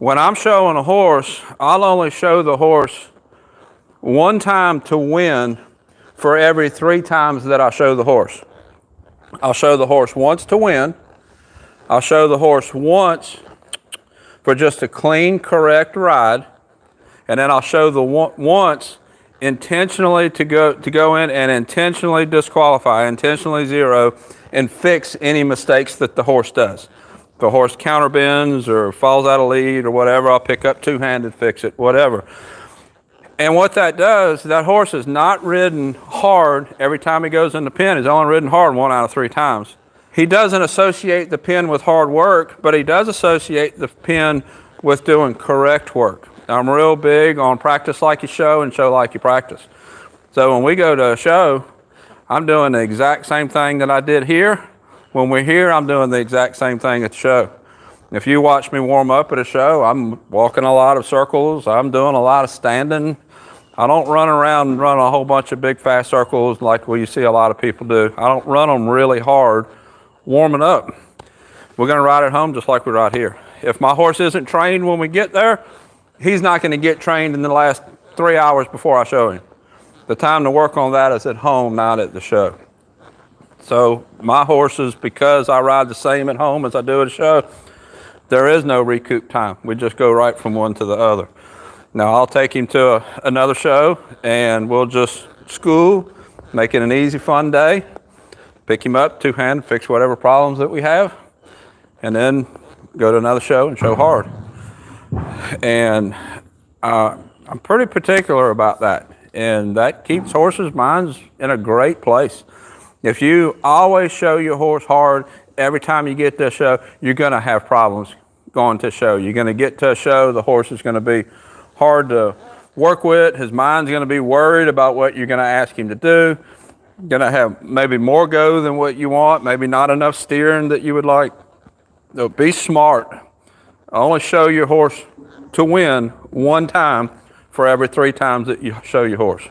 When I'm showing a horse, I'll only show the horse one time to win for every 3 times that I show the horse. I'll show the horse once to win. I'll show the horse once for just a clean, correct ride. And then I'll show the once intentionally to go in and intentionally disqualify, intentionally zero, and fix any mistakes that the horse does. If the horse counterbends or falls out of lead or whatever, I'll pick up two-handed, fix it, whatever. And what that does, that horse is not ridden hard every time he goes in the pen. He's only ridden hard 1 out of 3 times. He doesn't associate the pen with hard work, but he does associate the pen with doing correct work. I'm real big on practice like you show and show like you practice. So when we go to a show, I'm doing the exact same thing that I did here. When we're here, I'm doing the exact same thing at the show. If you watch me warm up at a show, I'm walking a lot of circles. I'm doing a lot of standing. I don't run around and run a whole bunch of big fast circles like you see a lot of people do. I don't run them really hard warming up. We're going to ride at home just like we ride here. If my horse isn't trained when we get there, he's not going to get trained in the last 3 hours before I show him. The time to work on that is at home, not at the show. So my horses, because I ride the same at home as I do at a show, there is no recoup time. We just go right from one to the other. Now I'll take him to another show and we'll just school, make it an easy, fun day, pick him up, two-handed, fix whatever problems that we have, and then go to another show and show hard. And I'm pretty particular about that. And that keeps horses' minds in a great place. If you always show your horse hard every time you get to a show, you're going to have problems going to a show. You're going to get to a show, the horse is going to be hard to work with. His mind's going to be worried about what you're going to ask him to do. You're going to have maybe more go than what you want, maybe not enough steering that you would like. So be smart. Only show your horse to win one time for every 3 times that you show your horse.